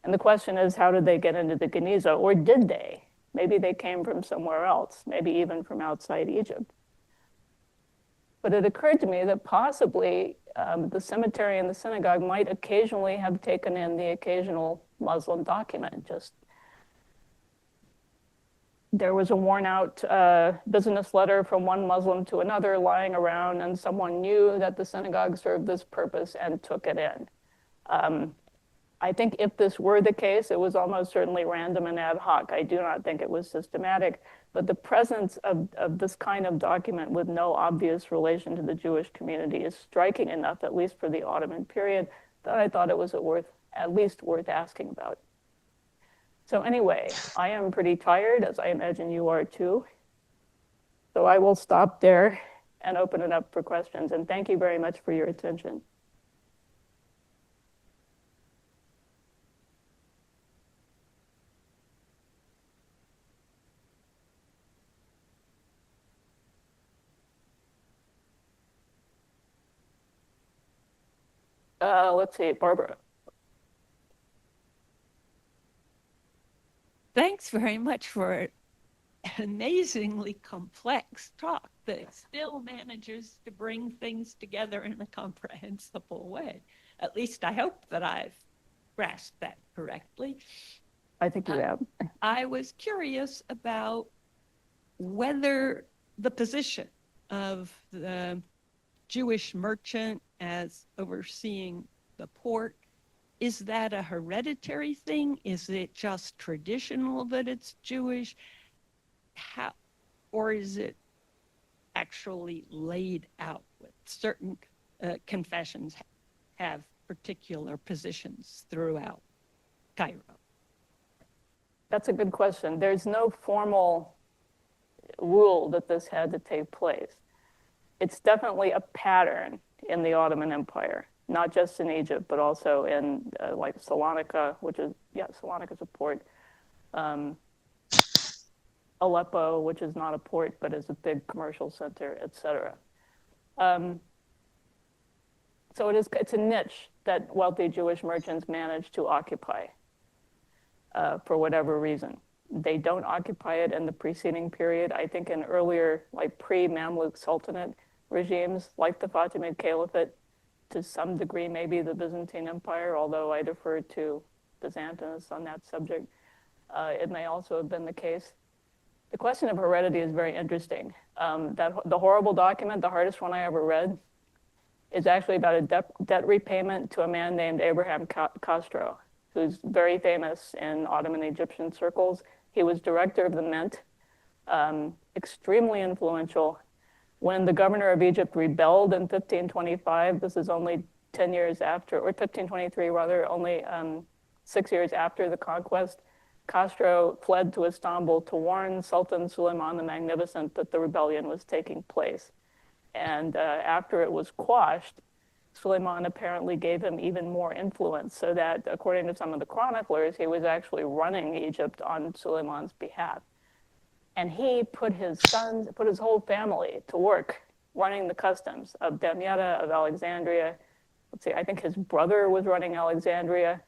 And the question is, how did they get into the Geniza, or did they? Maybe they came from somewhere else, maybe even from outside Egypt. But it occurred to me that possibly the cemetery and the synagogue might occasionally have taken in the occasional Muslim document. Just there was a worn out business letter from one Muslim to another lying around, and someone knew that the synagogue served this purpose and took it in. I think if this were the case, it was almost certainly random and ad hoc. I do not think it was systematic, but the presence of this kind of document with no obvious relation to the Jewish community is striking enough, at least for the Ottoman period, that I thought it was at least worth asking about. So anyway, I am pretty tired, as I imagine you are too. So I will stop there and open it up for questions. And thank you very much for your attention. Let's see, Barbara. Thanks very much for an amazingly complex talk that still manages to bring things together in a comprehensible way. At least I hope that I've grasped that correctly. I think you have. I was curious about whether the position of the Jewish merchant as overseeing the port, is that a hereditary thing? Is it just traditional that it's Jewish? Or is it actually laid out with certain confessions have particular positions throughout Cairo? That's a good question. There's no formal rule that this had to take place. It's definitely a pattern in the Ottoman Empire, not just in Egypt, but also in like Salonika, which is, Salonika's a port. Aleppo, which is not a port, but is a big commercial center, et cetera. So it's a niche that wealthy Jewish merchants manage to occupy for whatever reason. They don't occupy it in the preceding period. I think in earlier, like pre-Mamluk Sultanate regimes, like the Fatimid Caliphate, to some degree, maybe the Byzantine Empire, although I defer to Byzantinists on that subject. It may also have been the case. The question of heredity is very interesting. The horrible document, the hardest one I ever read, is actually about a debt repayment to a man named Abraham Castro, who's very famous in Ottoman Egyptian circles. He was director of the Mint, extremely influential. When the governor of Egypt rebelled in 1525, this is only 10 years after, or 1523 rather, only 6 years after the conquest, Castro fled to Istanbul to warn Sultan Suleiman the Magnificent that the rebellion was taking place. And after it was quashed, Suleiman apparently gave him even more influence, so that, according to some of the chroniclers, he was actually running Egypt on Suleiman's behalf. And he put his whole family to work running the customs of Damietta, of Alexandria. Let's see, I think his brother was running Alexandria.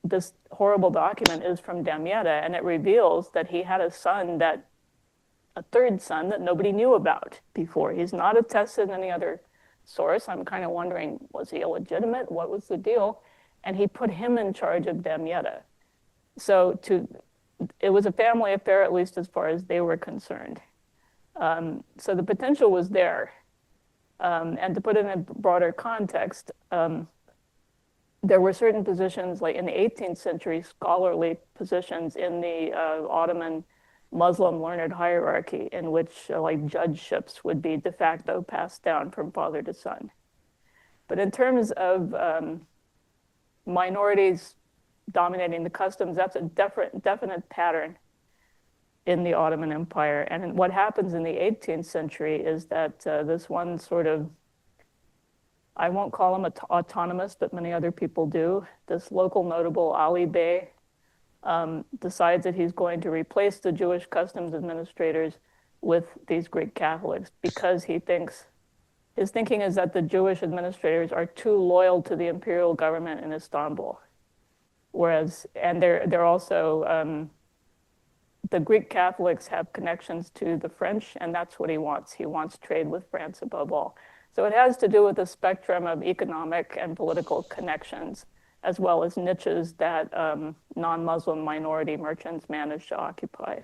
This horrible document is from Damietta, and it reveals that he had a third son that nobody knew about before. He's not attested in any other source. I'm kind of wondering, was he illegitimate? What was the deal? And he put him in charge of Damietta. So it was a family affair, at least as far as they were concerned. So the potential was there. And to put it in a broader context, there were certain positions, like in the 18th century, scholarly positions in the Ottoman Muslim learned hierarchy, in which like judgeships would be de facto passed down from father to son. But in terms of minorities dominating the customs, that's a definite pattern. in the Ottoman Empire. And what happens in the 18th century is that this one sort of, I won't call him autonomous, but many other people do, this local notable Ali Bey decides that he's going to replace the Jewish customs administrators with these Greek Catholics because he thinks, his thinking is that the Jewish administrators are too loyal to the imperial government in Istanbul. Whereas, and they're also, the Greek Catholics have connections to the French, and that's what he wants. He wants trade with France above all. So it has to do with the spectrum of economic and political connections, as well as niches that non-Muslim minority merchants manage to occupy.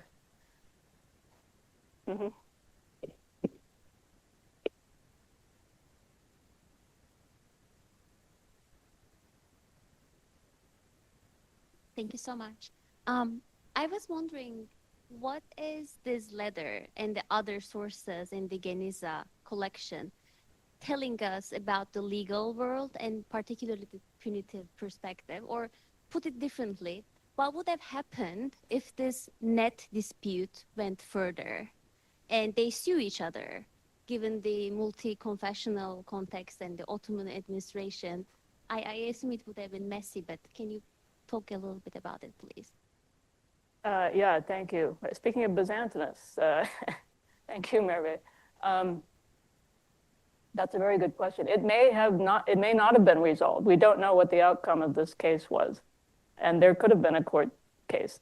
Mm-hmm. Thank you so much. I was wondering, what is this letter and the other sources in the Geniza collection telling us about the legal world and particularly the punitive perspective? Or put it differently, what would have happened if this net dispute went further and they sue each other, given the multi-confessional context and the Ottoman administration? I assume it would have been messy, but can you talk a little bit about it, please? Yeah, thank you. Speaking of Byzantinus, thank you, Merve. That's a very good question. It may not have been resolved. We don't know what the outcome of this case was. And there could have been a court case.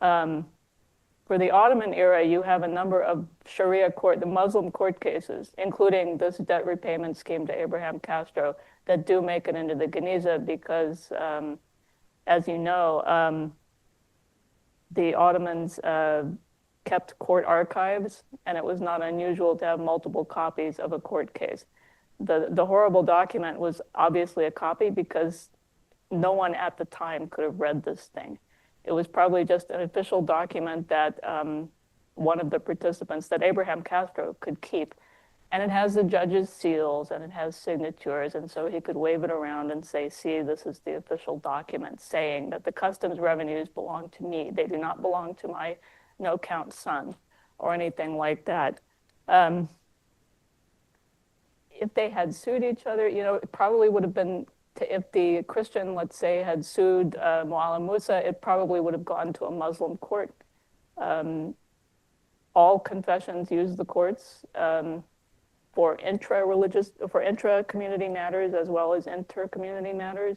For the Ottoman era, you have a number of Sharia court, the Muslim court cases, including this debt repayment scheme to Abraham Castro, that do make it into the Geniza because, as you know, the Ottomans kept court archives, and it was not unusual to have multiple copies of a court case. The horrible document was obviously a copy because no one at the time could have read this thing. It was probably just an official document that one of the participants, that Abraham Castro, could keep. And it has the judge's seals and it has signatures. And so he could wave it around and say, see, this is the official document saying that the customs revenues belong to me. They do not belong to my no-count son or anything like that. If they had sued each other, it probably would have been, if the Christian, let's say, had sued Mu'allim Musa, it probably would have gone to a Muslim court. All confessions use the courts for intra-community matters as well as inter-community matters.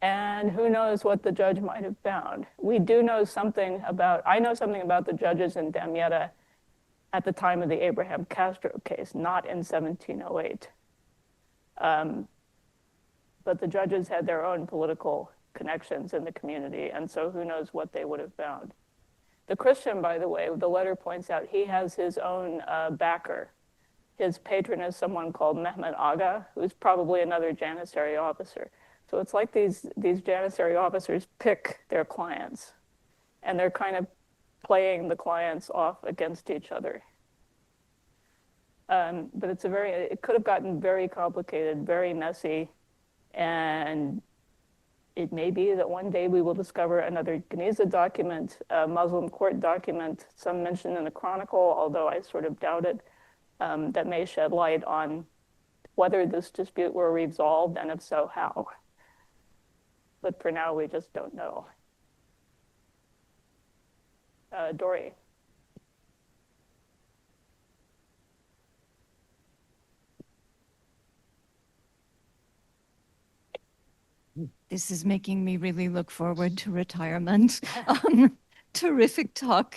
And who knows what the judge might have found. I know something about the judges in Damietta at the time of the Abraham Castro case, not in 1708. But the judges had their own political connections in the community, and so who knows what they would have found. The Christian, by the way, the letter points out, he has his own backer. His patron is someone called Mehmet Aga, who's probably another Janissary officer. So it's like these Janissary officers pick their clients, and they're kind of playing the clients off against each other. But it could have gotten very complicated, very messy, and it may be that one day we will discover another Geniza document, a Muslim court document, some mentioned in the Chronicle, although I sort of doubt it, that may shed light on whether this dispute were resolved, and if so, how. But for now, we just don't know. Dory. This is making me really look forward to retirement. Terrific talk.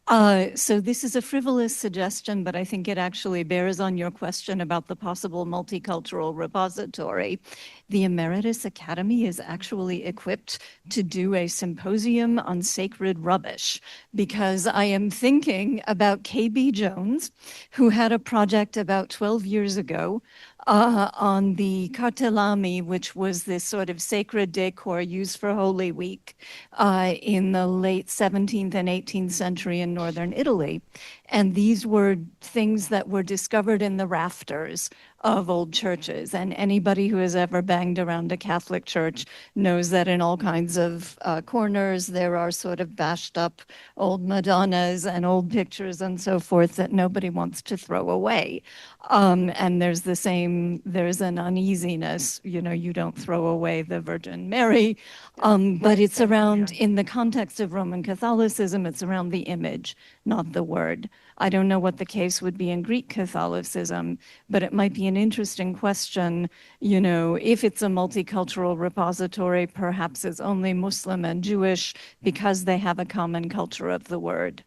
So this is a frivolous suggestion, but I think it actually bears on your question about the possible multicultural repository. The Emeritus Academy is actually equipped to do a symposium on sacred rubbish, because I am thinking about K.B. Jones, who had a project about 12 years ago on the cartellami, which was this sort of sacred decor used for Holy Week in the late 17th and 18th century in northern Italy. And these were things that were discovered in the rafters of old churches. And anybody who has ever banged around a Catholic church knows that in all kinds of corners, there are sort of bashed up old Madonnas and old pictures and so forth that nobody wants to throw away. And there's an uneasiness, you don't throw away the Virgin Mary, but it's around, in the context of Roman Catholicism, it's around the image, not the word. I don't know what the case would be in Greek Catholicism, but it might be an interesting question, if it's a multicultural repository, perhaps it's only Muslim and Jewish because they have a common culture of the word.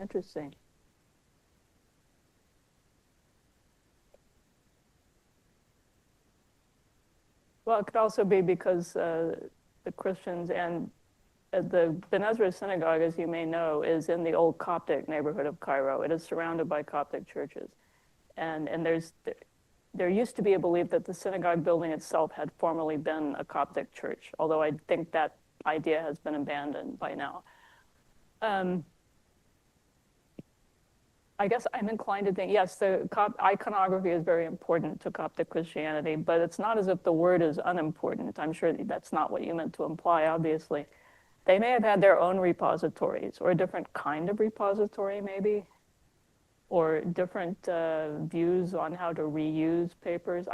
Interesting. Well, it could also be because the Christians and the Ben Ezra synagogue, as you may know, is in the old Coptic neighborhood of Cairo. It is surrounded by Coptic churches. And there used to be a belief that the synagogue building itself had formerly been a Coptic church, although I think that idea has been abandoned by now. I guess I'm inclined to think, yes, the iconography is very important to Coptic Christianity, but it's not as if the word is unimportant. I'm sure that's not what you meant to imply, obviously. They may have had their own repositories, or a different kind of repository, maybe, or different views on how to reuse papers.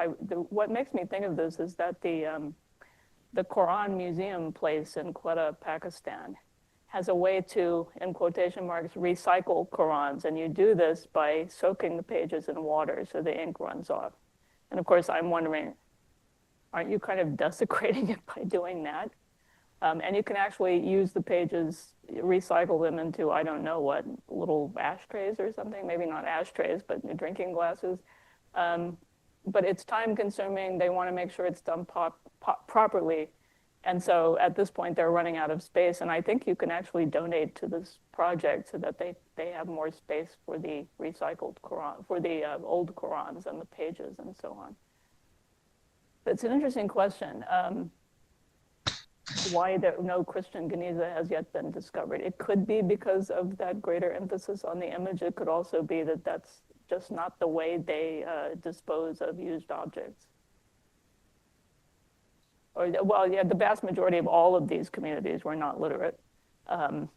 What makes me think of this is that the Quran Museum place in Quetta, Pakistan, has a way to, in quotation marks, recycle Qurans. And you do this by soaking the pages in water so the ink runs off. And of course, I'm wondering, aren't you kind of desecrating it by doing that? And you can actually use the pages, recycle them into, I don't know what, little ashtrays or something. Maybe not ashtrays, but drinking glasses. But it's time consuming. They want to make sure it's done properly. And so at this point, they're running out of space. And I think you can actually donate to this project so that they have more space for the recycled Quran, for the old Qurans and the pages and so on. But it's an interesting question. Why no Christian Geniza has yet been discovered. It could be because of that greater emphasis on the image. It could also be that that's just not the way they dispose of used objects. Or, well, yeah, the vast majority of all of these communities were not literate. And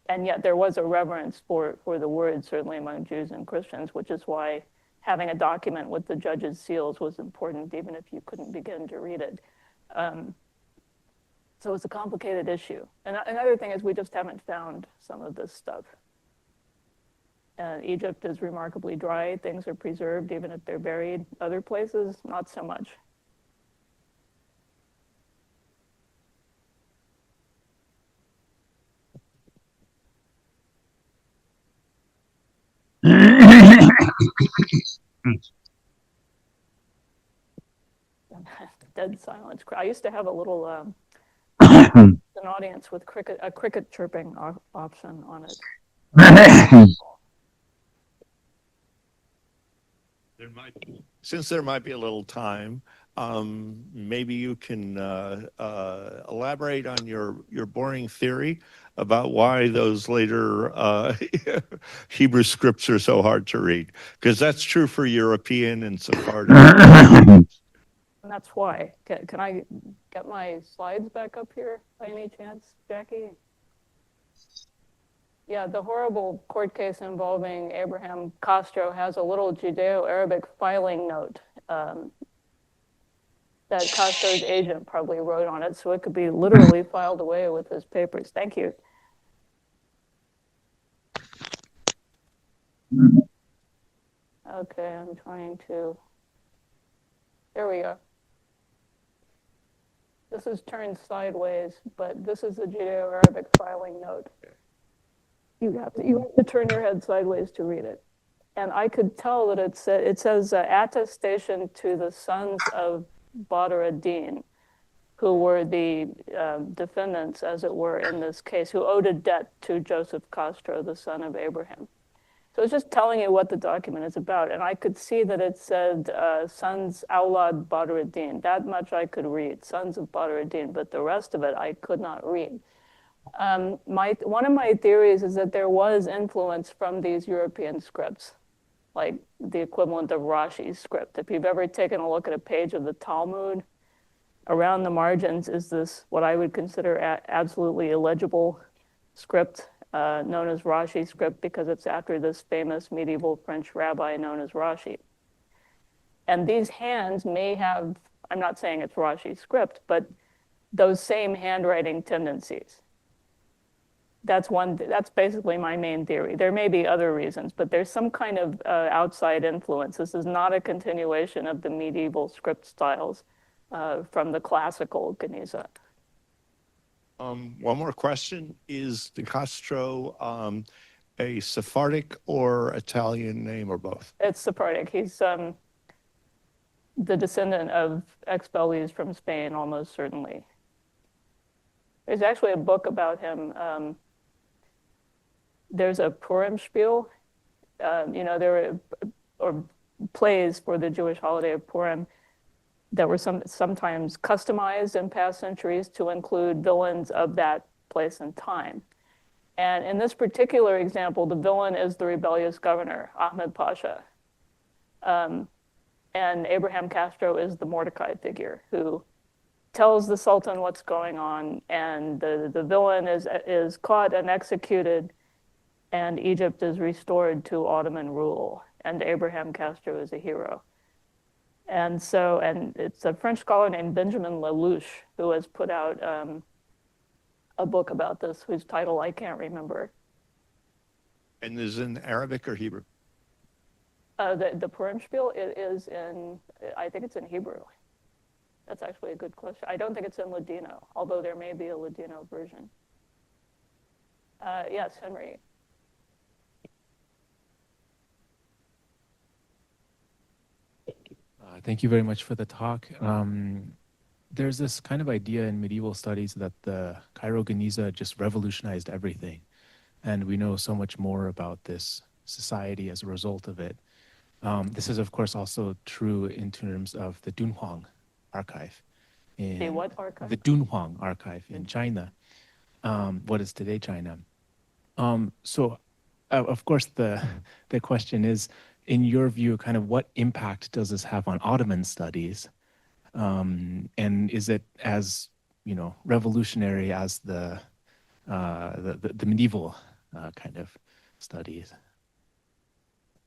yet there was a reverence for the word, certainly among Jews and Christians, which is why having a document with the judge's seals was important, even if you couldn't begin to read it. So it's a complicated issue. And another thing is we just haven't found some of this stuff. Egypt is remarkably dry. Things are preserved even if they're buried. Other places, not so much. Dead silence. I used to have a little an audience with a cricket chirping option on it. Since there might be a little time, maybe you can elaborate on your boring theory about why those later Hebrew scripts are so hard to read, because that's true for European and Sephardic. And that's why. Can I get my slides back up here by any chance, Jackie? Yeah, the horrible court case involving Abraham Castro has a little Judeo-Arabic filing note that Castro's agent probably wrote on it, so it could be literally filed away with his papers. Thank you. Okay, I'm trying to. There we go. This is turned sideways, but this is the Judeo-Arabic filing note. You have to turn your head sideways to read it. And I could tell that it says attestation to the sons of Badr ad-Din, who were the defendants, as it were, in this case, who owed a debt to Joseph Castro, the son of Abraham. So it's just telling you what the document is about. And I could see that it said sons Awlad Badr ad-Din. That much I could read, sons of Badr ad-Din, but the rest of it I could not read. One of my theories is that there was influence from these European scripts. like the equivalent of Rashi's script. If you've ever taken a look at a page of the Talmud, around the margins is this, what I would consider absolutely illegible script, known as Rashi script, because it's after this famous medieval French rabbi known as Rashi. And these hands may have, I'm not saying it's Rashi script, but those same handwriting tendencies. That's basically my main theory. There may be other reasons, but there's some kind of outside influence. This is not a continuation of the medieval script styles from the classical Geniza. One more question. Is De Castro a Sephardic or Italian name or both? It's Sephardic. He's the descendant of expellees from Spain, almost certainly. There's actually a book about him. There's a Purim spiel. There are plays for the Jewish holiday of Purim that were sometimes customized in past centuries to include villains of that place and time. And in this particular example, the villain is the rebellious governor, Ahmed Pasha. And Abraham Castro is the Mordecai figure who tells the Sultan what's going on, and the villain is caught and executed, and Egypt is restored to Ottoman rule, and Abraham Castro is a hero. And it's a French scholar named Benjamin Lelouch who has put out a book about this, whose title I can't remember. And is it in Arabic or Hebrew? The Purim spiel, it is I think it's in Hebrew. That's actually a good question. I don't think it's in Ladino, although there may be a Ladino version. Yes, Henry. Thank you very much for the talk. There's this kind of idea in medieval studies that the Cairo Geniza just revolutionized everything. And we know so much more about this society as a result of it. This is, of course, also true in terms of the Dunhuang archive. The what archive? The Dunhuang archive in China, what is today China. So, of course, the question is, in your view, kind of what impact does this have on Ottoman studies? And is it as, revolutionary as the medieval kind of studies?